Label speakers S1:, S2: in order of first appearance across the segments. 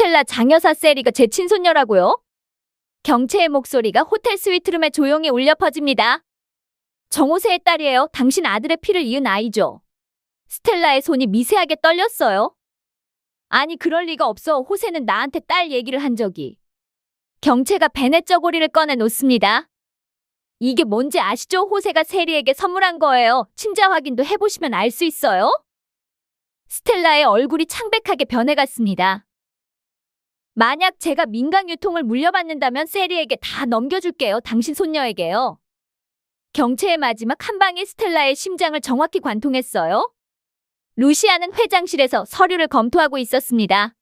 S1: 스텔라 장여사 세리가 제 친손녀라고요? 경채의 목소리가 호텔 스위트룸에 조용히 울려 퍼집니다. 정호세의 딸이에요. 당신 아들의 피를 이은 아이죠. 스텔라의 손이 미세하게 떨렸어요. 아니 그럴 리가 없어. 호세는 나한테 딸 얘기를 한 적이. 경채가 베넷 저고리를 꺼내 놓습니다. 이게 뭔지 아시죠? 호세가 세리에게 선물한 거예요. 친자 확인도 해보시면 알 수 있어요. 스텔라의 얼굴이 창백하게 변해갔습니다. 만약 제가 민간 유통을 물려받는다면 세리에게 다 넘겨줄게요. 당신 손녀에게요. 경채의 마지막 한 방이 스텔라의 심장을 정확히 관통했어요. 루시아는 회장실에서 서류를 검토하고 있었습니다.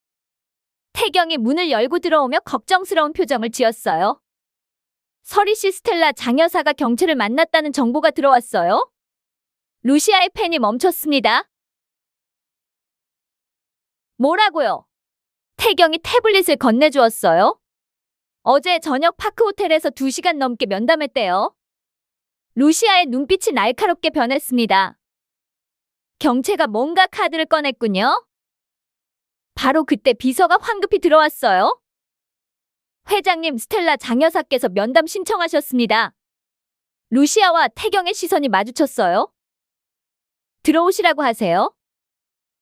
S1: 태경이 문을 열고 들어오며 걱정스러운 표정을 지었어요. 서리 씨, 스텔라 장여사가 경채를 만났다는 정보가 들어왔어요. 루시아의 펜이 멈췄습니다. 뭐라고요? 태경이 태블릿을 건네주었어요. 어제 저녁 파크호텔에서 2시간 넘게 면담했대요. 루시아의 눈빛이 날카롭게 변했습니다. 경채가 뭔가 카드를 꺼냈군요. 바로 그때 비서가 황급히 들어왔어요. 회장님, 스텔라 장여사께서 면담 신청하셨습니다. 루시아와 태경의 시선이 마주쳤어요. 들어오시라고 하세요.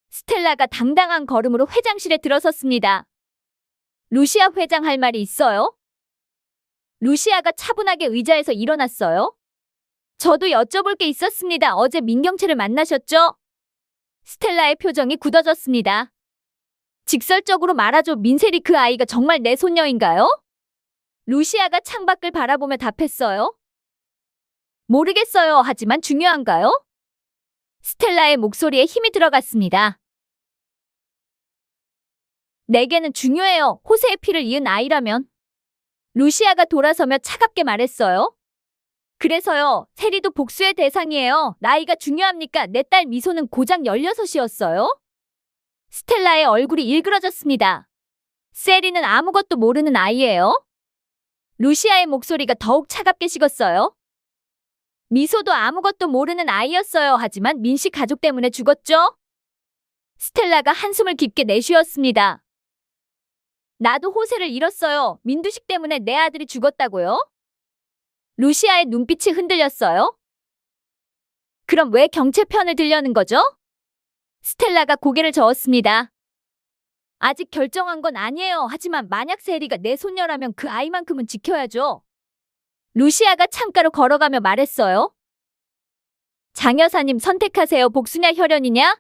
S1: 스텔라가 당당한 걸음으로 회장실에 들어섰습니다. 루시아 회장 할 말이 있어요? 루시아가 차분하게 의자에서 일어났어요. 저도 여쭤볼 게 있었습니다. 어제 민경채를 만나셨죠? 스텔라의 표정이 굳어졌습니다. 직설적으로 말하죠. 민셀이 그 아이가 정말 내 손녀인가요? 루시아가 창밖을 바라보며 답했어요. 모르겠어요. 하지만 중요한가요? 스텔라의 목소리에 힘이 들어갔습니다. 내게는 중요해요. 호세의 피를 이은 아이라면. 루시아가 돌아서며 차갑게 말했어요. 그래서요. 세리도 복수의 대상이에요. 나이가 중요합니까? 내 딸 미소는 고작 16이었어요. 스텔라의 얼굴이 일그러졌습니다. 세리는 아무것도 모르는 아이예요. 루시아의 목소리가 더욱 차갑게 식었어요. 미소도 아무것도 모르는 아이였어요. 하지만 민씨 가족 때문에 죽었죠? 스텔라가 한숨을 깊게 내쉬었습니다. 나도 호세를 잃었어요. 민두식 때문에 내 아들이 죽었다고요? 루시아의 눈빛이 흔들렸어요. 그럼 왜 경채 편을 들려는 거죠? 스텔라가 고개를 저었습니다. 아직 결정한 건 아니에요. 하지만 만약 세리가 내 손녀라면 그 아이만큼은 지켜야죠. 루시아가 창가로 걸어가며 말했어요. 장 여사님, 선택하세요. 복수냐 혈연이냐?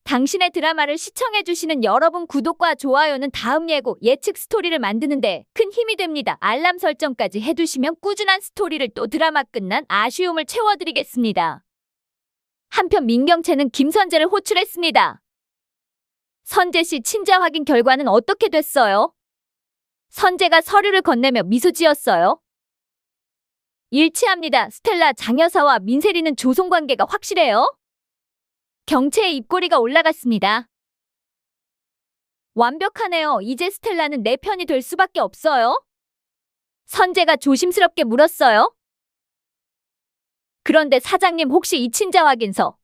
S1: 당신의 드라마를 시청해주시는 여러분, 구독과 좋아요는 다음 예측 스토리를 만드는데 큰 힘이 됩니다. 알람 설정까지 해두시면 꾸준한 스토리를 또 드라마 끝난 아쉬움을 채워드리겠습니다. 한편 민경채는 김선재를 호출했습니다. 선재 씨 친자 확인 결과는 어떻게 됐어요? 선재가 서류를 건네며 미소 지었어요. 일치합니다. 스텔라 장여사와 민세리는 조송관계가 확실해요. 경채의 입꼬리가 올라갔습니다. 완벽하네요. 이제 스텔라는 내 편이 될 수밖에 없어요. 선재가 조심스럽게 물었어요. 그런데 사장님, 혹시 이 친자 확인서?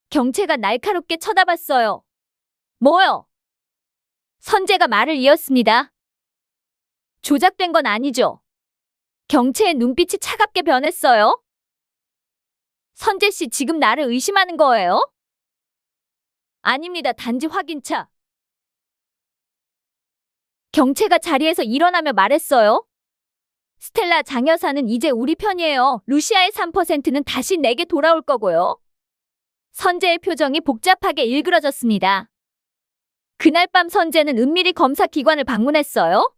S1: 경채가 날카롭게 쳐다봤어요. 뭐요? 선재가 말을 이었습니다. 조작된 건 아니죠? 경채의 눈빛이 차갑게 변했어요. 선재 씨, 지금 나를 의심하는 거예요? 아닙니다. 단지 확인차. 경채가 자리에서 일어나며 말했어요. 스텔라 장여사는 이제 우리 편이에요. 루시아의 3%는 다시 내게 돌아올 거고요. 선재의 표정이 복잡하게 일그러졌습니다. 그날 밤 선재는 은밀히 검사 기관을 방문했어요.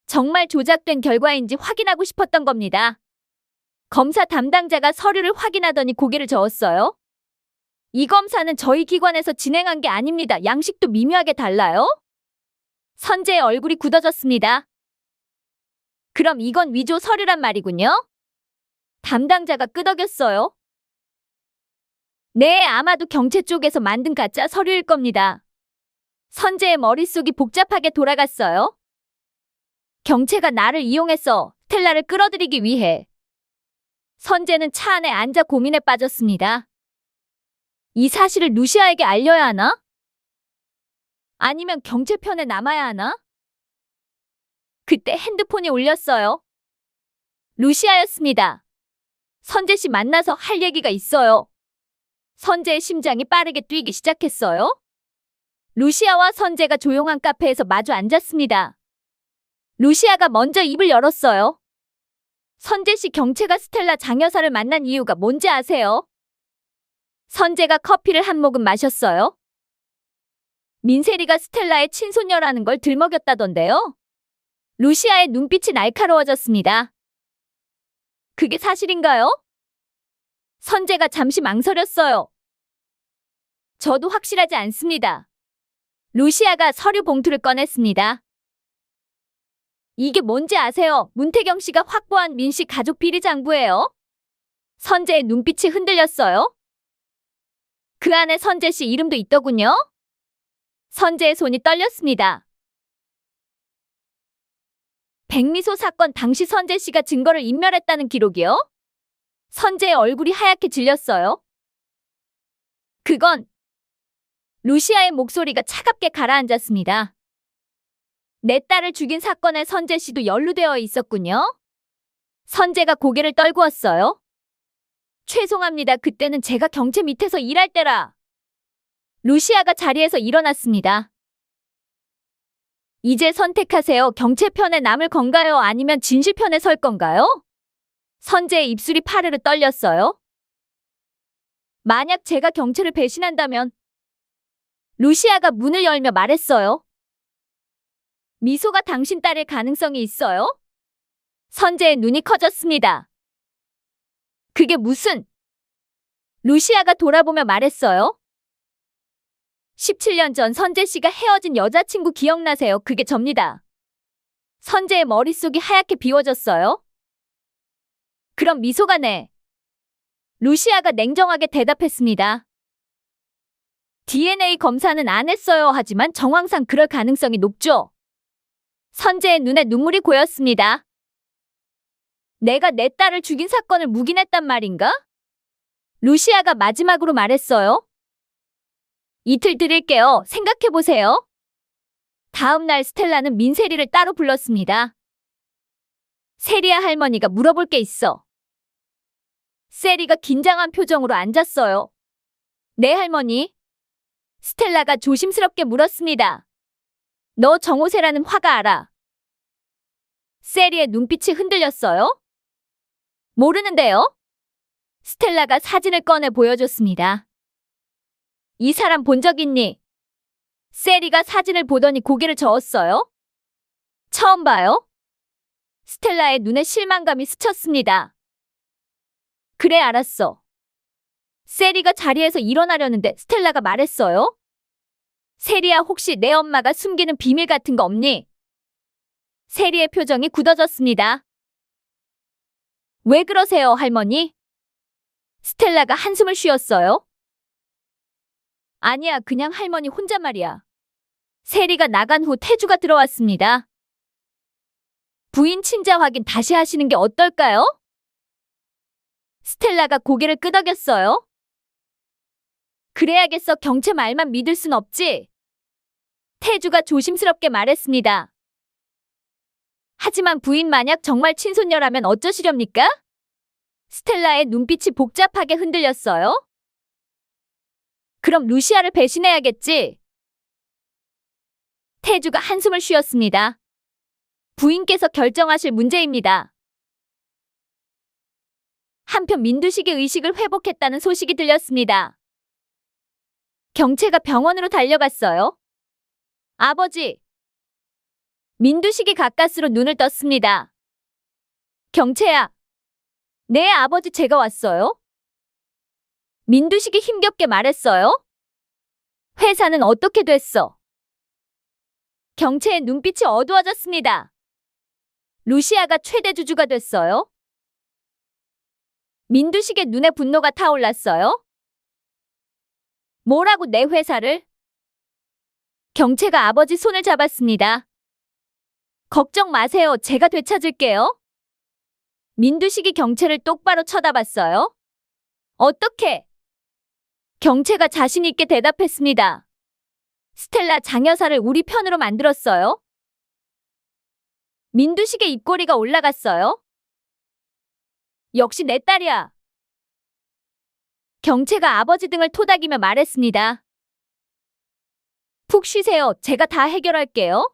S1: 정말 조작된 결과인지 확인하고 싶었던 겁니다. 검사 담당자가 서류를 확인하더니 고개를 저었어요. 이 검사는 저희 기관에서 진행한 게 아닙니다. 양식도 미묘하게 달라요. 선재의 얼굴이 굳어졌습니다. 그럼 이건 위조 서류란 말이군요? 담당자가 끄덕였어요. 네, 아마도 경채 쪽에서 만든 가짜 서류일 겁니다. 선재의 머릿속이 복잡하게 돌아갔어요. 경채가 나를 이용해서 스텔라를 끌어들이기 위해. 선재는 차 안에 앉아 고민에 빠졌습니다. 이 사실을 루시아에게 알려야 하나? 아니면 경찰 편에 남아야 하나? 그때 핸드폰이 울렸어요. 루시아였습니다. 선재 씨 만나서 할 얘기가 있어요. 선재의 심장이 빠르게 뛰기 시작했어요. 루시아와 선재가 조용한 카페에서 마주 앉았습니다. 루시아가 먼저 입을 열었어요. 선재 씨, 경채가 스텔라 장여사를 만난 이유가 뭔지 아세요? 선재가 커피를 한 모금 마셨어요. 민세리가 스텔라의 친손녀라는 걸 들먹였다던데요. 루시아의 눈빛이 날카로워졌습니다. 그게 사실인가요? 선재가 잠시 망설였어요. 저도 확실하지 않습니다. 루시아가 서류 봉투를 꺼냈습니다. 이게 뭔지 아세요? 문태경 씨가 확보한 민씨 가족 비리 장부예요. 선재의 눈빛이 흔들렸어요. 그 안에 선재 씨 이름도 있더군요. 선재의 손이 떨렸습니다. 백미소 사건 당시 선재 씨가 증거를 인멸했다는 기록이요? 선재의 얼굴이 하얗게 질렸어요. 그건... 루시아의 목소리가 차갑게 가라앉았습니다. 내 딸을 죽인 사건에 선재 씨도 연루되어 있었군요. 선재가 고개를 떨구었어요. 죄송합니다. 그때는 제가 경체 밑에서 일할 때라. 루시아가 자리에서 일어났습니다. 이제 선택하세요. 경체 편에 남을 건가요? 아니면 진실 편에 설 건가요? 선재의 입술이 파르르 떨렸어요. 만약 제가 경체를 배신한다면... 루시아가 문을 열며 말했어요. 미소가 당신 딸일 가능성이 있어요? 선재의 눈이 커졌습니다. 그게 무슨... 루시아가 돌아보며 말했어요. 17년 전 선재 씨가 헤어진 여자친구 기억나세요? 그게 접니다. 선재의 머릿속이 하얗게 비워졌어요. 그럼 미소가 네. 루시아가 냉정하게 대답했습니다. DNA 검사는 안 했어요. 하지만 정황상 그럴 가능성이 높죠. 선재의 눈에 눈물이 고였습니다. 내가 내 딸을 죽인 사건을 묵인했단 말인가? 루시아가 마지막으로 말했어요. 이틀 드릴게요. 생각해보세요. 다음 날 스텔라는 민세리를 따로 불렀습니다. 세리아 할머니가 물어볼 게 있어. 세리가 긴장한 표정으로 앉았어요. 네, 할머니. 스텔라가 조심스럽게 물었습니다. 너 정호세라는 화가 알아? 세리의 눈빛이 흔들렸어요. 모르는데요? 스텔라가 사진을 꺼내 보여줬습니다. 이 사람 본 적 있니? 세리가 사진을 보더니 고개를 저었어요. 처음 봐요? 스텔라의 눈에 실망감이 스쳤습니다. 그래, 알았어. 세리가 자리에서 일어나려는데 스텔라가 말했어요. 세리야, 혹시 내 엄마가 숨기는 비밀 같은 거 없니? 세리의 표정이 굳어졌습니다. 왜 그러세요, 할머니? 스텔라가 한숨을 쉬었어요. 아니야, 그냥 할머니 혼잣말이야. 세리가 나간 후 태주가 들어왔습니다. 부인 친자 확인 다시 하시는 게 어떨까요? 스텔라가 고개를 끄덕였어요. 그래야겠어. 경체 말만 믿을 순 없지. 태주가 조심스럽게 말했습니다. 하지만 부인 만약 정말 친손녀라면 어쩌시렵니까? 스텔라의 눈빛이 복잡하게 흔들렸어요. 그럼 루시아를 배신해야겠지. 태주가 한숨을 쉬었습니다. 부인께서 결정하실 문제입니다. 한편 민두식이 의식을 회복했다는 소식이 들렸습니다. 경채가 병원으로 달려갔어요. 아버지. 민두식이 가까스로 눈을 떴습니다. 경채야. 네, 아버지, 제가 왔어요. 민두식이 힘겹게 말했어요. 회사는 어떻게 됐어? 경채의 눈빛이 어두워졌습니다. 루시아가 최대 주주가 됐어요. 민두식의 눈에 분노가 타올랐어요. 뭐라고 내 회사를? 경채가 아버지 손을 잡았습니다. 걱정 마세요. 제가 되찾을게요. 민두식이 경채를 똑바로 쳐다봤어요. 어떻게? 경채가 자신 있게 대답했습니다. 스텔라 장여사를 우리 편으로 만들었어요. 민두식의 입꼬리가 올라갔어요. 역시 내 딸이야. 경채가 아버지 등을 토닥이며 말했습니다. 푹 쉬세요. 제가 다 해결할게요.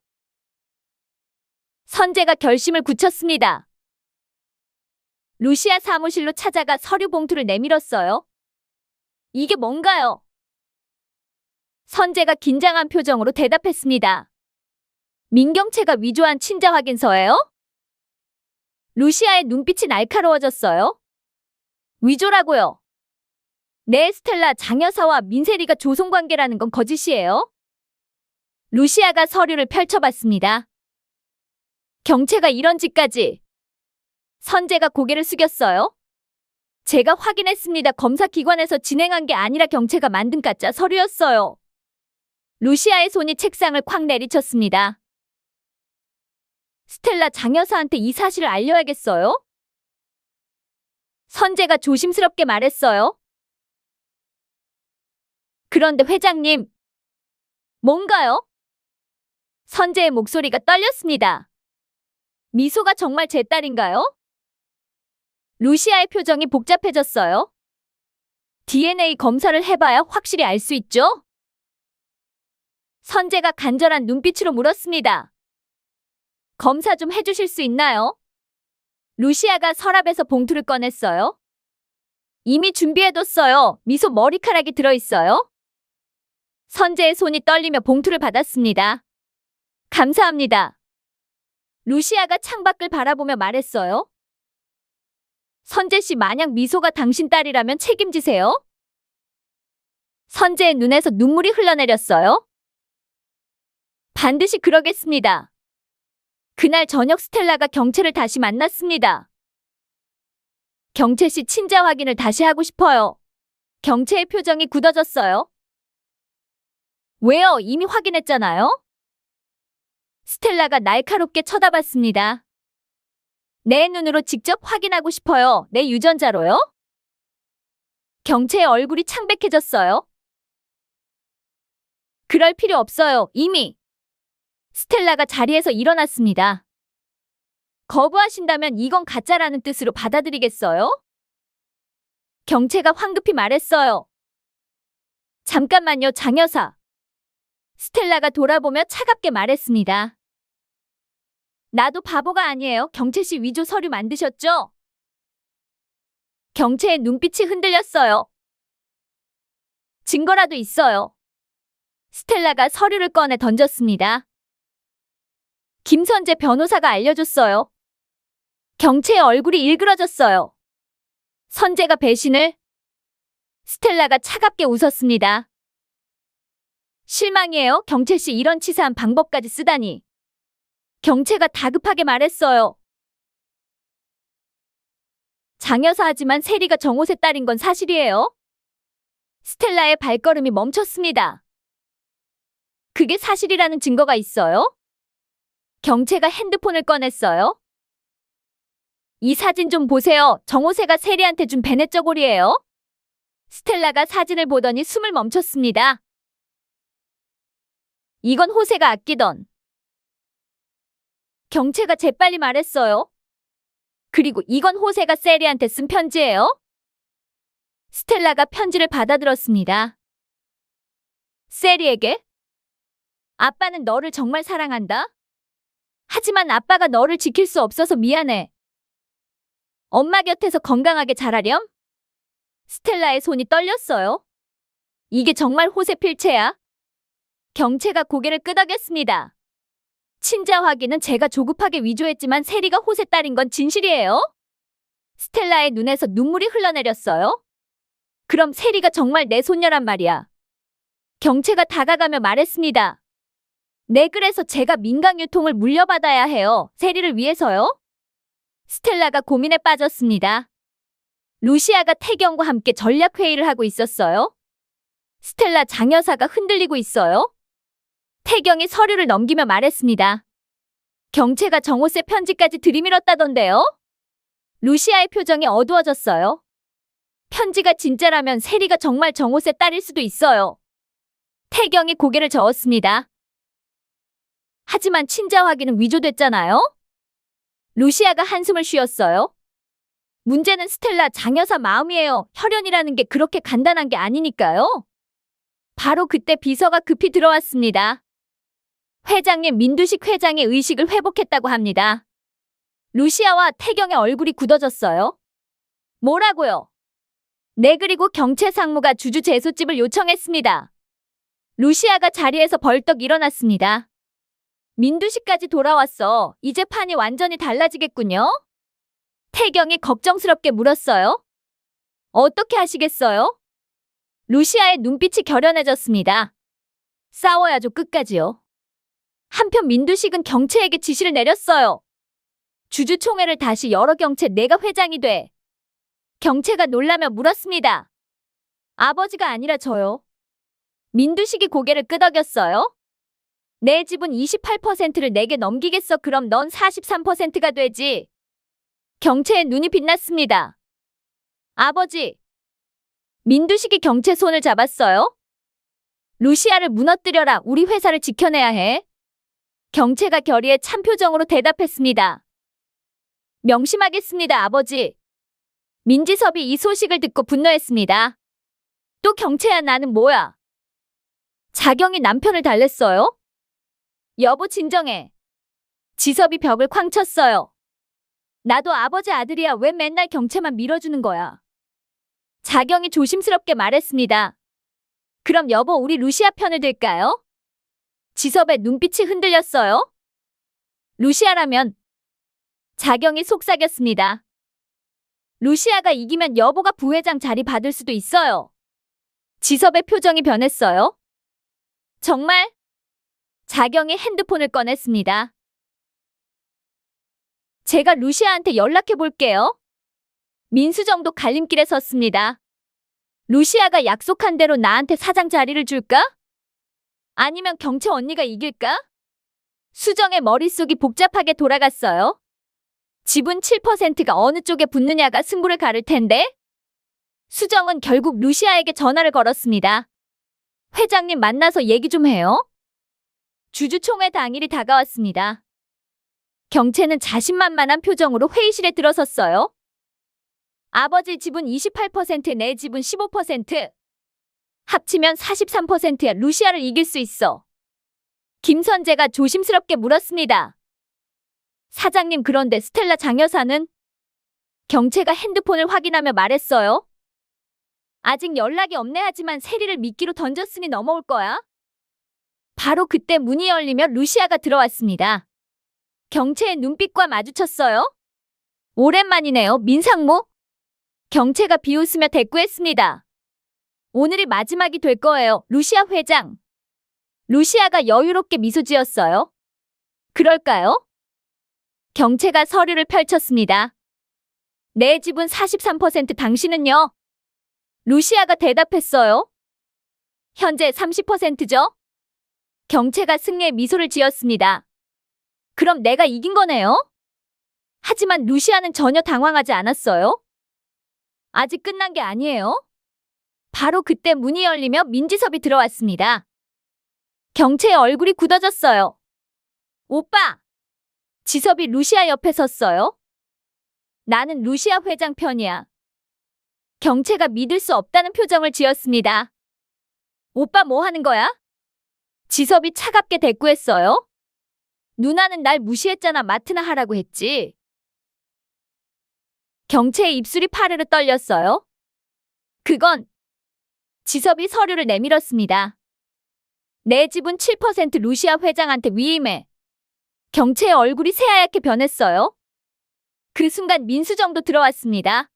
S1: 선재가 결심을 굳혔습니다. 루시아 사무실로 찾아가 서류 봉투를 내밀었어요. 이게 뭔가요? 선재가 긴장한 표정으로 대답했습니다. 민경채가 위조한 친자 확인서예요? 루시아의 눈빛이 날카로워졌어요. 위조라고요? 네, 스텔라 장여사와 민세리가 조송관계라는 건 거짓이에요. 루시아가 서류를 펼쳐봤습니다. 경채가 이런 짓까지. 선재가 고개를 숙였어요. 제가 확인했습니다. 검사기관에서 진행한 게 아니라 경채가 만든 가짜 서류였어요. 루시아의 손이 책상을 콱 내리쳤습니다. 스텔라 장여사한테 이 사실을 알려야겠어요? 선재가 조심스럽게 말했어요. 그런데 회장님, 뭔가요? 선재의 목소리가 떨렸습니다. 미소가 정말 제 딸인가요? 루시아의 표정이 복잡해졌어요. DNA 검사를 해봐야 확실히 알 수 있죠? 선재가 간절한 눈빛으로 물었습니다. 검사 좀 해주실 수 있나요? 루시아가 서랍에서 봉투를 꺼냈어요. 이미 준비해뒀어요. 미소 머리카락이 들어있어요. 선재의 손이 떨리며 봉투를 받았습니다. 감사합니다. 루시아가 창밖을 바라보며 말했어요. 선재 씨 만약 미소가 당신 딸이라면 책임지세요. 선재의 눈에서 눈물이 흘러내렸어요. 반드시 그러겠습니다. 그날 저녁 스텔라가 경채를 다시 만났습니다. 경채 씨 친자 확인을 다시 하고 싶어요. 경채의 표정이 굳어졌어요. 왜요? 이미 확인했잖아요. 스텔라가 날카롭게 쳐다봤습니다. 내 눈으로 직접 확인하고 싶어요. 내 유전자로요? 경채의 얼굴이 창백해졌어요. 그럴 필요 없어요. 이미. 스텔라가 자리에서 일어났습니다. 거부하신다면 이건 가짜라는 뜻으로 받아들이겠어요? 경채가 황급히 말했어요. 잠깐만요, 장여사. 스텔라가 돌아보며 차갑게 말했습니다. 나도 바보가 아니에요. 경채 씨 위조 서류 만드셨죠? 경채의 눈빛이 흔들렸어요. 증거라도 있어요. 스텔라가 서류를 꺼내 던졌습니다. 김선재 변호사가 알려줬어요. 경채의 얼굴이 일그러졌어요. 선재가 배신을? 스텔라가 차갑게 웃었습니다. 실망이에요. 경채 씨 이런 치사한 방법까지 쓰다니. 경채가 다급하게 말했어요. 장여사 하지만 세리가 정호세 딸인 건 사실이에요. 스텔라의 발걸음이 멈췄습니다. 그게 사실이라는 증거가 있어요? 경채가 핸드폰을 꺼냈어요. 이 사진 좀 보세요. 정호세가 세리한테 준 베넷 저고리예요. 스텔라가 사진을 보더니 숨을 멈췄습니다. 이건 호세가 아끼던. 경채가 재빨리 말했어요. 그리고 이건 호세가 세리한테 쓴 편지예요. 스텔라가 편지를 받아들었습니다. 세리에게? 아빠는 너를 정말 사랑한다. 하지만 아빠가 너를 지킬 수 없어서 미안해. 엄마 곁에서 건강하게 자라렴? 스텔라의 손이 떨렸어요. 이게 정말 호세 필체야? 경채가 고개를 끄덕였습니다. 친자 확인은 제가 조급하게 위조했지만 세리가 호세 딸인 건 진실이에요? 스텔라의 눈에서 눈물이 흘러내렸어요. 그럼 세리가 정말 내 손녀란 말이야. 경채가 다가가며 말했습니다. 네, 그래서 제가 민강유통을 물려받아야 해요. 세리를 위해서요? 스텔라가 고민에 빠졌습니다. 루시아가 태경과 함께 전략회의를 하고 있었어요. 스텔라 장여사가 흔들리고 있어요. 태경이 서류를 넘기며 말했습니다. 경채가 정호세 편지까지 들이밀었다던데요? 루시아의 표정이 어두워졌어요. 편지가 진짜라면 세리가 정말 정호세 딸일 수도 있어요. 태경이 고개를 저었습니다. 하지만 친자 확인은 위조됐잖아요? 루시아가 한숨을 쉬었어요. 문제는 스텔라 장여사 마음이에요. 혈연이라는 게 그렇게 간단한 게 아니니까요. 바로 그때 비서가 급히 들어왔습니다. 회장님, 민두식 회장의 의식을 회복했다고 합니다. 루시아와 태경의 얼굴이 굳어졌어요. 뭐라고요? 네, 그리고 경채 상무가 주주 재소집을 요청했습니다. 루시아가 자리에서 벌떡 일어났습니다. 민두식까지 돌아왔어. 이제 판이 완전히 달라지겠군요. 태경이 걱정스럽게 물었어요. 어떻게 하시겠어요? 루시아의 눈빛이 결연해졌습니다. 싸워야죠, 끝까지요. 한편 민두식은 경채에게 지시를 내렸어요. 주주총회를 다시 열어. 경채, 내가 회장이 돼. 경채가 놀라며 물었습니다. 아버지가 아니라 저요. 민두식이 고개를 끄덕였어요. 내 지분 28%를 내게 넘기겠어. 그럼 넌 43%가 되지. 경채의 눈이 빛났습니다. 아버지. 민두식이 경채 손을 잡았어요. 루시아를 무너뜨려라. 우리 회사를 지켜내야 해. 경채가 결의에 찬 표정으로 대답했습니다. 명심하겠습니다, 아버지. 민지섭이 이 소식을 듣고 분노했습니다. 또 경채야, 나는 뭐야? 자경이 남편을 달랬어요? 여보, 진정해. 지섭이 벽을 쾅 쳤어요. 나도 아버지 아들이야. 왜 맨날 경채만 밀어주는 거야? 자경이 조심스럽게 말했습니다. 그럼 여보, 우리 루시아 편을 들까요? 지섭의 눈빛이 흔들렸어요. 루시아라면. 자경이 속삭였습니다. 루시아가 이기면 여보가 부회장 자리 받을 수도 있어요. 지섭의 표정이 변했어요. 정말? 자경이 핸드폰을 꺼냈습니다. 제가 루시아한테 연락해 볼게요. 민수정도 갈림길에 섰습니다. 루시아가 약속한 대로 나한테 사장 자리를 줄까? 아니면 경채 언니가 이길까? 수정의 머릿속이 복잡하게 돌아갔어요. 지분 7%가 어느 쪽에 붙느냐가 승부를 가를 텐데? 수정은 결국 루시아에게 전화를 걸었습니다. 회장님, 만나서 얘기 좀 해요. 주주총회 당일이 다가왔습니다. 경채는 자신만만한 표정으로 회의실에 들어섰어요. 아버지 지분 28%, 내 지분 15%. 합치면 43%야. 루시아를 이길 수 있어. 김선재가 조심스럽게 물었습니다. 사장님, 그런데 스텔라 장여사는? 경채가 핸드폰을 확인하며 말했어요. 아직 연락이 없네. 하지만 세리를 미끼로 던졌으니 넘어올 거야. 바로 그때 문이 열리며 루시아가 들어왔습니다. 경채의 눈빛과 마주쳤어요. 오랜만이네요, 민상무. 경채가 비웃으며 대꾸했습니다. 오늘이 마지막이 될 거예요, 루시아 회장. 루시아가 여유롭게 미소 지었어요. 그럴까요? 경채가 서류를 펼쳤습니다. 내 지분 43%, 당신은요? 루시아가 대답했어요. 현재 30%죠? 경채가 승리의 미소를 지었습니다. 그럼 내가 이긴 거네요? 하지만 루시아는 전혀 당황하지 않았어요. 아직 끝난 게 아니에요. 바로 그때 문이 열리며 민지섭이 들어왔습니다. 경채의 얼굴이 굳어졌어요. 오빠! 지섭이 루시아 옆에 섰어요. 나는 루시아 회장 편이야. 경채가 믿을 수 없다는 표정을 지었습니다. 오빠 뭐 하는 거야? 지섭이 차갑게 대꾸했어요. 누나는 날 무시했잖아. 마트나 하라고 했지. 경채의 입술이 파르르 떨렸어요. 그건. 지섭이 서류를 내밀었습니다. 내 지분 7% 루시아 회장한테 위임해. 경채의 얼굴이 새하얗게 변했어요. 그 순간 민수정도 들어왔습니다.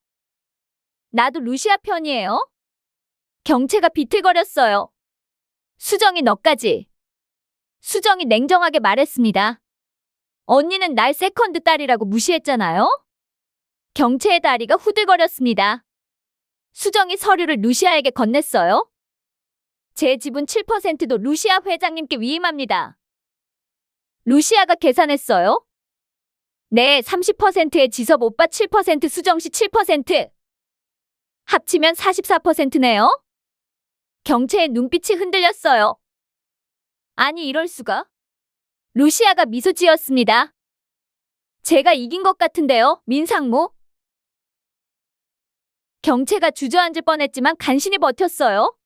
S1: 나도 루시아 편이에요. 경채가 비틀거렸어요. 수정이 너까지. 수정이 냉정하게 말했습니다. 언니는 날 세컨드 딸이라고 무시했잖아요. 경채의 다리가 후들거렸습니다. 수정이 서류를 루시아에게 건넸어요. 제 지분 7%도 루시아 회장님께 위임합니다. 루시아가 계산했어요. 네, 30%의 지섭 오빠 7%, 수정씨 7%. 합치면 44%네요. 경채의 눈빛이 흔들렸어요. 아니 이럴 수가? 루시아가 미소 지었습니다. 제가 이긴 것 같은데요, 민상무. 경채가 주저앉을 뻔했지만 간신히 버텼어요.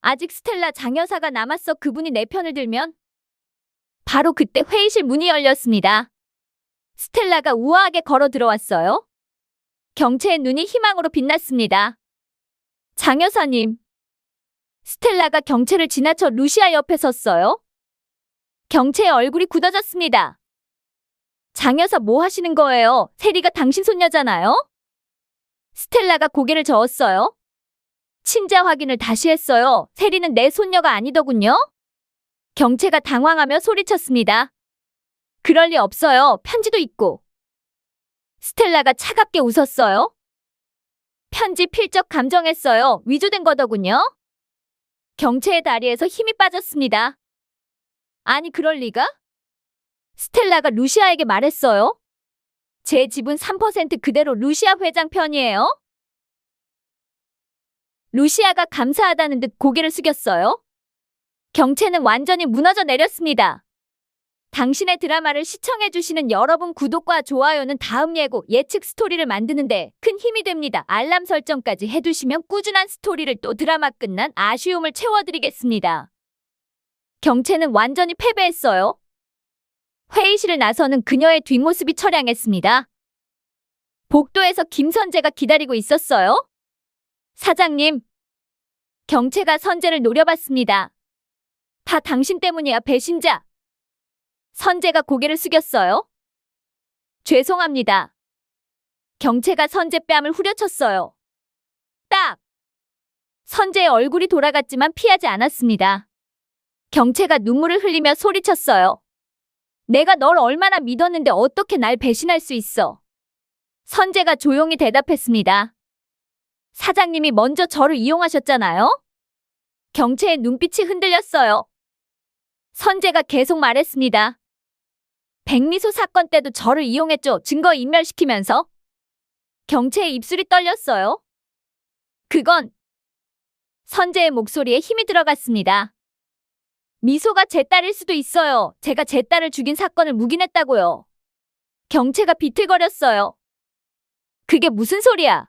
S1: 아직 스텔라 장여사가 남았어. 그분이 내 편을 들면. 바로 그때 회의실 문이 열렸습니다. 스텔라가 우아하게 걸어 들어왔어요. 경채의 눈이 희망으로 빛났습니다. 장여사님. 스텔라가 경채를 지나쳐 루시아 옆에 섰어요. 경채의 얼굴이 굳어졌습니다. 장여사 뭐 하시는 거예요? 세리가 당신 손녀잖아요? 스텔라가 고개를 저었어요. 친자 확인을 다시 했어요. 세리는 내 손녀가 아니더군요. 경채가 당황하며 소리쳤습니다. 그럴 리 없어요. 편지도 있고. 스텔라가 차갑게 웃었어요. 편지 필적 감정했어요. 위조된 거더군요. 경채의 다리에서 힘이 빠졌습니다. 아니 그럴 리가? 스텔라가 루시아에게 말했어요. 제 지분 3% 그대로 루시아 회장 편이에요. 루시아가 감사하다는 듯 고개를 숙였어요. 경채는 완전히 무너져 내렸습니다. 당신의 드라마를 시청해주시는 여러분 구독과 좋아요는 다음 예고, 예측 스토리를 만드는데 큰 힘이 됩니다. 알람 설정까지 해두시면 꾸준한 스토리를 또 드라마 끝난 아쉬움을 채워드리겠습니다. 경채는 완전히 패배했어요. 회의실을 나서는 그녀의 뒷모습이 처량했습니다. 복도에서 김선재가 기다리고 있었어요. 사장님. 경채가 선재를 노려봤습니다. 다 당신 때문이야, 배신자. 선재가 고개를 숙였어요. 죄송합니다. 경채가 선재 뺨을 후려쳤어요. 딱! 선재의 얼굴이 돌아갔지만 피하지 않았습니다. 경채가 눈물을 흘리며 소리쳤어요. 내가 널 얼마나 믿었는데 어떻게 날 배신할 수 있어? 선재가 조용히 대답했습니다. 사장님이 먼저 저를 이용하셨잖아요? 경채의 눈빛이 흔들렸어요. 선재가 계속 말했습니다. 백미소 사건 때도 저를 이용했죠. 증거 인멸시키면서. 경채의 입술이 떨렸어요. 그건 선재의 목소리에 힘이 들어갔습니다. 미소가 제 딸일 수도 있어요. 제가 제 딸을 죽인 사건을 묵인했다고요. 경채가 비틀거렸어요. 그게 무슨 소리야?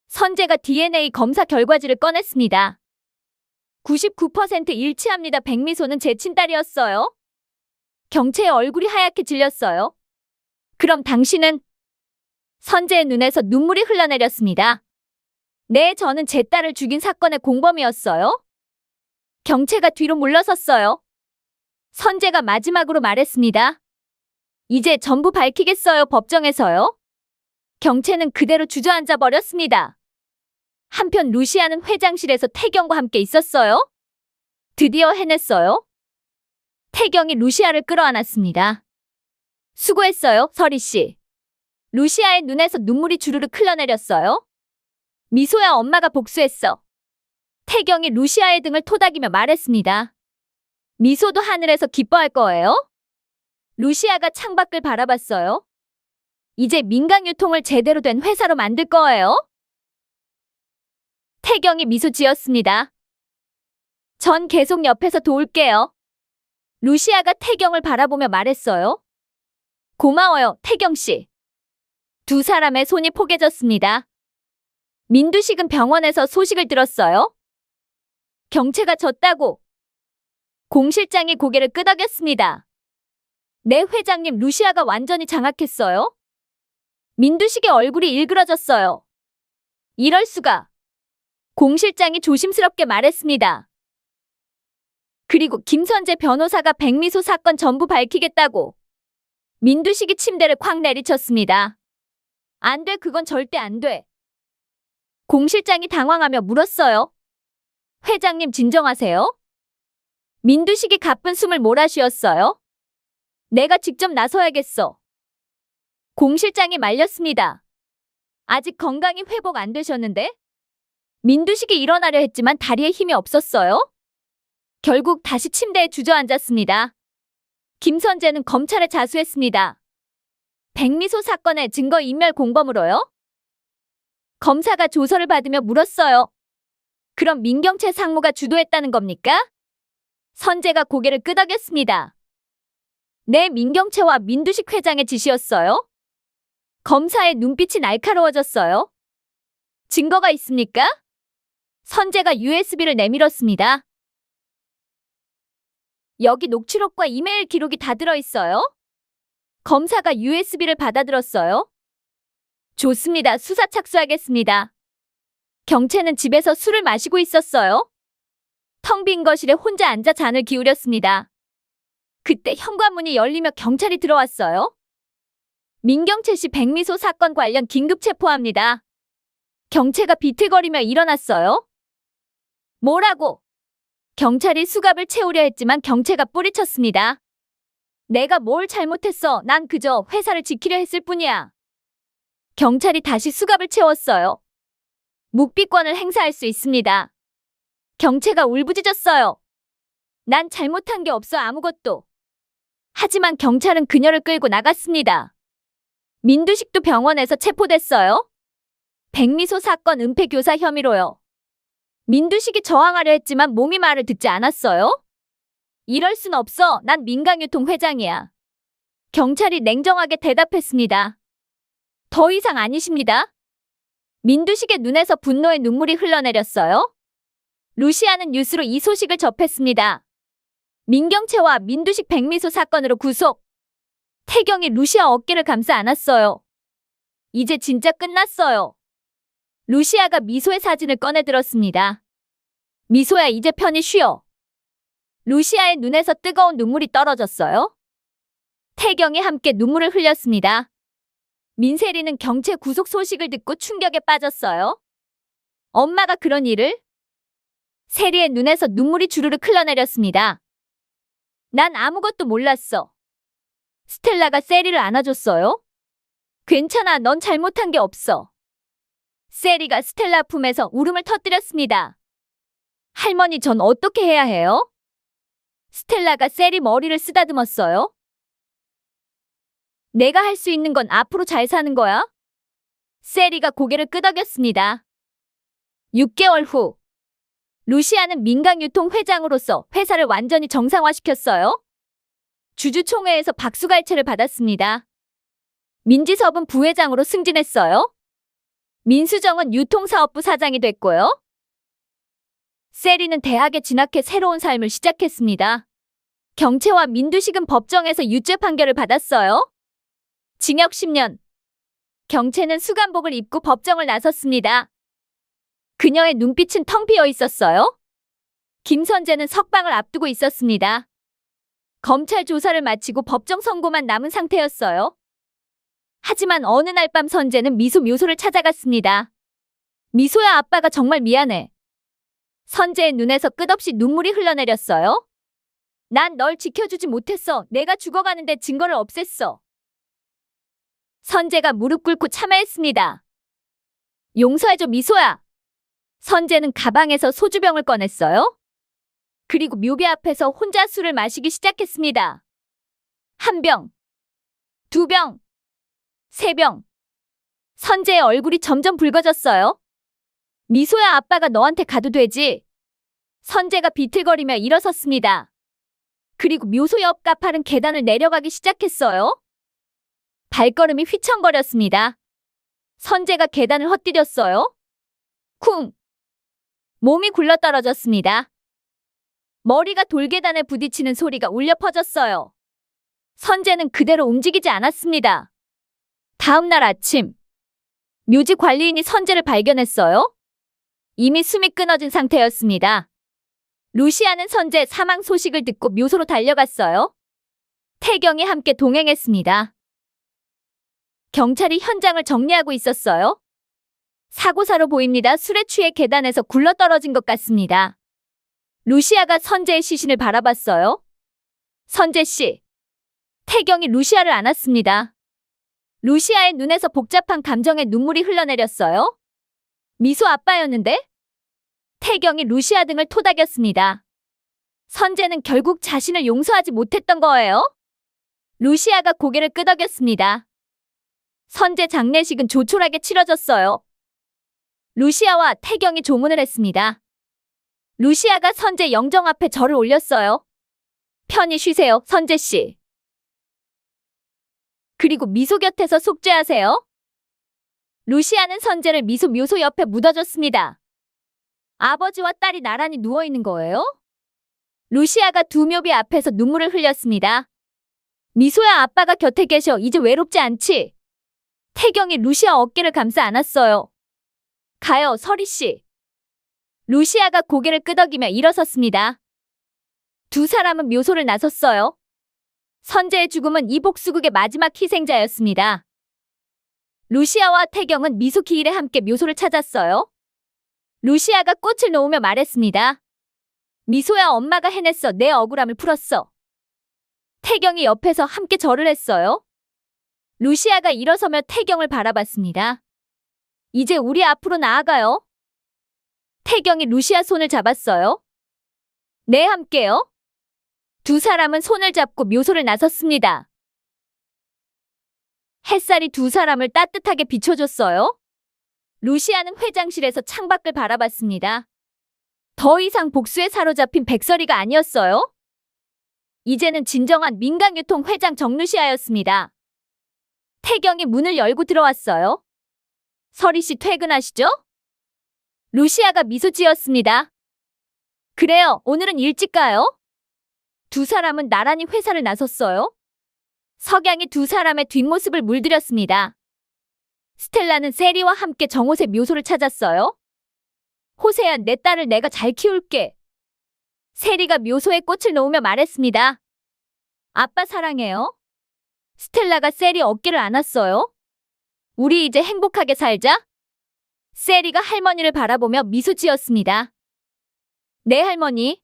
S1: 선재가 DNA 검사 결과지를 꺼냈습니다. 99% 일치합니다. 백미소는 제 친딸이었어요. 경채의 얼굴이 하얗게 질렸어요. 그럼 당신은? 선재의 눈에서 눈물이 흘러내렸습니다. 네, 저는 제 딸을 죽인 사건의 공범이었어요. 경채가 뒤로 물러섰어요. 선재가 마지막으로 말했습니다. 이제 전부 밝히겠어요. 법정에서요. 경채는 그대로 주저앉아 버렸습니다. 한편 루시아는 회장실에서 태경과 함께 있었어요. 드디어 해냈어요. 태경이 루시아를 끌어안았습니다. 수고했어요, 서리씨. 루시아의 눈에서 눈물이 주르륵 흘러내렸어요. 미소야, 엄마가 복수했어. 태경이 루시아의 등을 토닥이며 말했습니다. 미소도 하늘에서 기뻐할 거예요? 루시아가 창밖을 바라봤어요. 이제 민간 유통을 제대로 된 회사로 만들 거예요. 태경이 미소 지었습니다. 전 계속 옆에서 도울게요. 루시아가 태경을 바라보며 말했어요. 고마워요, 태경씨. 두 사람의 손이 포개졌습니다. 민두식은 병원에서 소식을 들었어요. 경채가 졌다고. 공 실장이 고개를 끄덕였습니다. 네, 회장님, 루시아가 완전히 장악했어요. 민두식의 얼굴이 일그러졌어요. 이럴 수가. 공 실장이 조심스럽게 말했습니다. 그리고 김선재 변호사가 백미소 사건 전부 밝히겠다고. 민두식이 침대를 콱 내리쳤습니다. 안 돼, 그건 절대 안 돼. 공 실장이 당황하며 물었어요. 회장님, 진정하세요. 민두식이 가쁜 숨을 몰아쉬었어요. 내가 직접 나서야겠어. 공 실장이 말렸습니다. 아직 건강이 회복 안 되셨는데? 민두식이 일어나려 했지만 다리에 힘이 없었어요. 결국 다시 침대에 주저앉았습니다. 김선재는 검찰에 자수했습니다. 백미소 사건의 증거인멸 공범으로요? 검사가 조서를 받으며 물었어요. 그럼 민경채 상무가 주도했다는 겁니까? 선재가 고개를 끄덕였습니다. 네, 민경채와 민두식 회장의 지시였어요? 검사의 눈빛이 날카로워졌어요. 증거가 있습니까? 선재가 USB를 내밀었습니다. 여기 녹취록과 이메일 기록이 다 들어있어요. 검사가 USB를 받아들었어요. 좋습니다. 수사 착수하겠습니다. 경채는 집에서 술을 마시고 있었어요. 텅 빈 거실에 혼자 앉아 잔을 기울였습니다. 그때 현관문이 열리며 경찰이 들어왔어요. 민경채 씨 백미소 사건 관련 긴급 체포합니다. 경채가 비틀거리며 일어났어요. 뭐라고? 경찰이 수갑을 채우려 했지만 경채가 뿌리쳤습니다. 내가 뭘 잘못했어? 난 그저 회사를 지키려 했을 뿐이야. 경찰이 다시 수갑을 채웠어요. 묵비권을 행사할 수 있습니다. 경채가 울부짖었어요. 난 잘못한 게 없어 아무것도. 하지만 경찰은 그녀를 끌고 나갔습니다. 민두식도 병원에서 체포됐어요. 백미소 사건 은폐 교사 혐의로요. 민두식이 저항하려 했지만 몸이 말을 듣지 않았어요. 이럴 순 없어. 난 민강유통 회장이야. 경찰이 냉정하게 대답했습니다. 더 이상 아니십니다. 민두식의 눈에서 분노의 눈물이 흘러내렸어요. 루시아는 뉴스로 이 소식을 접했습니다. 민경채와 민두식 백미소 사건으로 구속. 태경이 루시아 어깨를 감싸 안았어요. 이제 진짜 끝났어요. 루시아가 미소의 사진을 꺼내들었습니다. 미소야, 이제 편히 쉬어. 루시아의 눈에서 뜨거운 눈물이 떨어졌어요. 태경이 함께 눈물을 흘렸습니다. 민세리는 경채 구속 소식을 듣고 충격에 빠졌어요. 엄마가 그런 일을? 세리의 눈에서 눈물이 주르륵 흘러내렸습니다. 난 아무것도 몰랐어. 스텔라가 세리를 안아줬어요? 괜찮아, 넌 잘못한 게 없어. 세리가 스텔라 품에서 울음을 터뜨렸습니다. 할머니, 전 어떻게 해야 해요? 스텔라가 세리 머리를 쓰다듬었어요. 내가 할 수 있는 건 앞으로 잘 사는 거야. 세리가 고개를 끄덕였습니다. 6개월 후, 루시아는 민강유통 회장으로서 회사를 완전히 정상화시켰어요. 주주총회에서 박수갈채를 받았습니다. 민지섭은 부회장으로 승진했어요. 민수정은 유통사업부 사장이 됐고요. 세리는 대학에 진학해 새로운 삶을 시작했습니다. 경채와 민두식은 법정에서 유죄 판결을 받았어요. 징역 10년. 경채는 수감복을 입고 법정을 나섰습니다. 그녀의 눈빛은 텅 비어 있었어요. 김선재는 석방을 앞두고 있었습니다. 검찰 조사를 마치고 법정 선고만 남은 상태였어요. 하지만 어느 날 밤 선재는 묘소를 찾아갔습니다. 미소야, 아빠가 정말 미안해. 선재의 눈에서 끝없이 눈물이 흘러내렸어요. 난 널 지켜주지 못했어. 내가 죽어가는데 증거를 없앴어. 선재가 무릎 꿇고 참아했습니다. 용서해줘, 미소야. 선재는 가방에서 소주병을 꺼냈어요. 그리고 묘비 앞에서 혼자 술을 마시기 시작했습니다. 1병, 2병, 3병. 선재의 얼굴이 점점 붉어졌어요. 미소야, 아빠가 너한테 가도 되지? 선재가 비틀거리며 일어섰습니다. 그리고 묘소 옆 가파른 계단을 내려가기 시작했어요. 발걸음이 휘청거렸습니다. 선재가 계단을 헛디뎠어요. 쿵! 몸이 굴러떨어졌습니다. 머리가 돌계단에 부딪히는 소리가 울려 퍼졌어요. 선재는 그대로 움직이지 않았습니다. 다음 날 아침, 묘지 관리인이 선재를 발견했어요. 이미 숨이 끊어진 상태였습니다. 루시아는 선재 사망 소식을 듣고 묘소로 달려갔어요. 태경이 함께 동행했습니다. 경찰이 현장을 정리하고 있었어요. 사고사로 보입니다. 술에 취해 계단에서 굴러떨어진 것 같습니다. 루시아가 선재의 시신을 바라봤어요. 선재 씨. 태경이 루시아를 안았습니다. 루시아의 눈에서 복잡한 감정의 눈물이 흘러내렸어요. 미소 아빠였는데? 태경이 루시아 등을 토닥였습니다. 선재는 결국 자신을 용서하지 못했던 거예요. 루시아가 고개를 끄덕였습니다. 선재 장례식은 조촐하게 치러졌어요. 루시아와 태경이 조문을 했습니다. 루시아가 선재 영정 앞에 절을 올렸어요. 편히 쉬세요, 선재 씨. 그리고 미소 곁에서 속죄하세요. 루시아는 선재를 묘소 옆에 묻어줬습니다. 아버지와 딸이 나란히 누워있는 거예요? 루시아가 두 묘비 앞에서 눈물을 흘렸습니다. 미소야, 아빠가 곁에 계셔. 이제 외롭지 않지? 태경이 루시아 어깨를 감싸 안았어요. 가요, 서리씨. 루시아가 고개를 끄덕이며 일어섰습니다. 두 사람은 묘소를 나섰어요. 선재의 죽음은 이 복수극의 마지막 희생자였습니다. 루시아와 태경은 미소 기일에 함께 묘소를 찾았어요. 루시아가 꽃을 놓으며 말했습니다. 미소야, 엄마가 해냈어. 내 억울함을 풀었어. 태경이 옆에서 함께 절을 했어요. 루시아가 일어서며 태경을 바라봤습니다. 이제 우리 앞으로 나아가요. 태경이 루시아 손을 잡았어요. 네, 함께요. 두 사람은 손을 잡고 묘소를 나섰습니다. 햇살이 두 사람을 따뜻하게 비춰줬어요. 루시아는 회장실에서 창밖을 바라봤습니다. 더 이상 복수에 사로잡힌 백설이가 아니었어요. 이제는 진정한 민간유통 회장 정루시아였습니다. 태경이 문을 열고 들어왔어요. 서리씨, 퇴근하시죠? 루시아가 미소 지었습니다. 그래요, 오늘은 일찍 가요. 두 사람은 나란히 회사를 나섰어요. 석양이 두 사람의 뒷모습을 물들였습니다. 스텔라는 세리와 함께 정옷의 묘소를 찾았어요. 호세야, 내 딸을 내가 잘 키울게. 세리가 묘소에 꽃을 놓으며 말했습니다. 아빠 사랑해요. 스텔라가 세리 어깨를 안았어요. 우리 이제 행복하게 살자. 세리가 할머니를 바라보며 미소 지었습니다. 네, 할머니.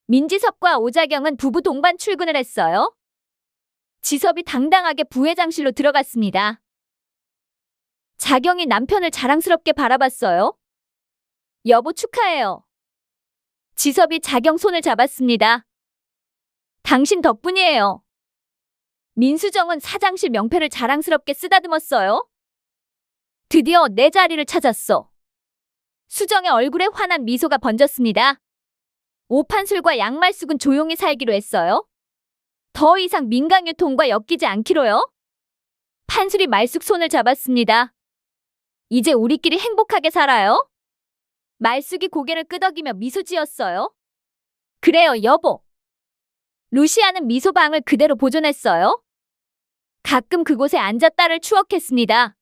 S1: 민지섭과 오자경은 부부 동반 출근을 했어요. 지섭이 당당하게 부회장실로 들어갔습니다. 자경이 남편을 자랑스럽게 바라봤어요. 여보, 축하해요. 지섭이 자경 손을 잡았습니다. 당신 덕분이에요. 민수정은 사장실 명패를 자랑스럽게 쓰다듬었어요. 드디어 내 자리를 찾았어. 수정의 얼굴에 환한 미소가 번졌습니다. 오판술과 양말숙은 조용히 살기로 했어요. 더 이상 민간유통과 엮이지 않기로요. 판술이 말숙 손을 잡았습니다. 이제 우리끼리 행복하게 살아요. 말숙이 고개를 끄덕이며 미소 지었어요. 그래요, 여보. 루시아는 미소방을 그대로 보존했어요. 가끔 그곳에 앉아 딸을 추억했습니다.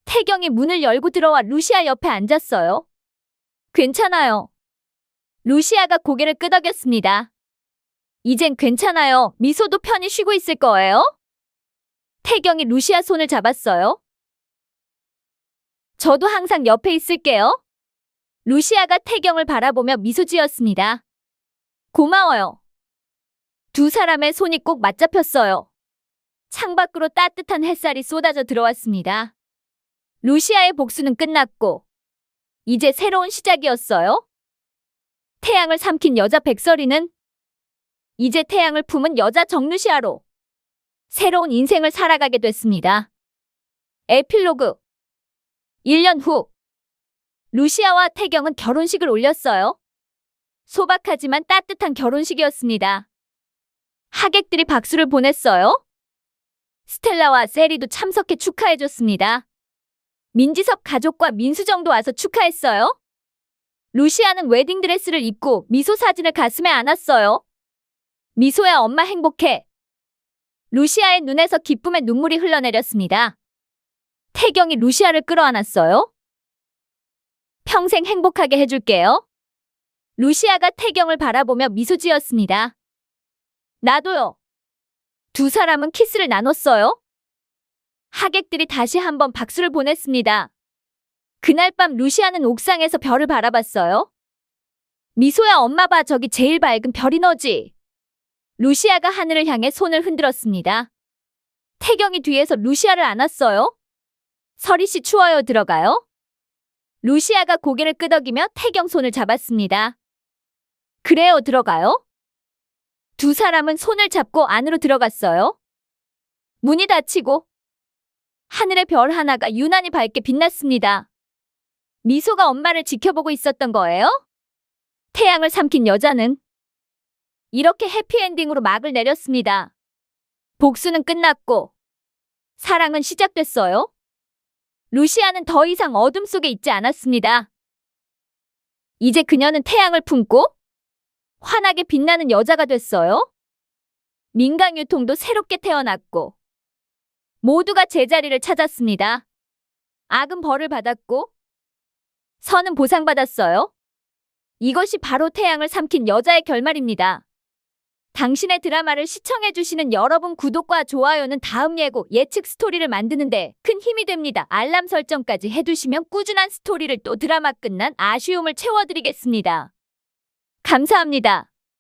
S1: 태경이 문을 열고 들어와 루시아 옆에 앉았어요. 괜찮아요. 루시아가 고개를 끄덕였습니다. 이젠 괜찮아요. 미소도 편히 쉬고 있을 거예요. 태경이 루시아 손을 잡았어요. 저도 항상 옆에 있을게요. 루시아가 태경을 바라보며 미소 지었습니다. 고마워요. 두 사람의 손이 꼭 맞잡혔어요. 창밖으로 따뜻한 햇살이 쏟아져 들어왔습니다. 루시아의 복수는 끝났고 이제 새로운 시작이었어요. 태양을 삼킨 여자 백설이는 이제 태양을 품은 여자 정루시아로 새로운 인생을 살아가게 됐습니다. 에필로그 1년 후 루시아와 태경은 결혼식을 올렸어요. 소박하지만 따뜻한 결혼식이었습니다. 하객들이 박수를 보냈어요. 스텔라와 세리도 참석해 축하해줬습니다. 민지섭 가족과 민수정도 와서 축하했어요. 루시아는 웨딩드레스를 입고 미소 사진을 가슴에 안았어요. 미소야, 엄마 행복해. 루시아의 눈에서 기쁨의 눈물이 흘러내렸습니다. 태경이 루시아를 끌어안았어요. 평생 행복하게 해줄게요. 루시아가 태경을 바라보며 미소 지었습니다. 나도요. 두 사람은 키스를 나눴어요. 하객들이 다시 한번 박수를 보냈습니다. 그날 밤 루시아는 옥상에서 별을 바라봤어요. 미소야, 엄마 봐, 저기 제일 밝은 별이 너지. 루시아가 하늘을 향해 손을 흔들었습니다. 태경이 뒤에서 루시아를 안았어요. 서리씨, 추워요. 들어가요. 루시아가 고개를 끄덕이며 태경 손을 잡았습니다. 그래요, 들어가요. 두 사람은 손을 잡고 안으로 들어갔어요. 문이 닫히고 하늘의 별 하나가 유난히 밝게 빛났습니다. 미소가 엄마를 지켜보고 있었던 거예요? 태양을 삼킨 여자는 이렇게 해피엔딩으로 막을 내렸습니다. 복수는 끝났고 사랑은 시작됐어요. 루시아는 더 이상 어둠 속에 있지 않았습니다. 이제 그녀는 태양을 품고 환하게 빛나는 여자가 됐어요. 민간유통도 새롭게 태어났고 모두가 제자리를 찾았습니다. 악은 벌을 받았고 선은 보상받았어요. 이것이 바로 태양을 삼킨 여자의 결말입니다. 당신의 드라마를 시청해주시는 여러분, 구독과 좋아요는 다음 예고, 예측 스토리를 만드는데 큰 힘이 됩니다. 알람 설정까지 해두시면 꾸준한 스토리를 또 드라마 끝난 아쉬움을 채워드리겠습니다. 감사합니다.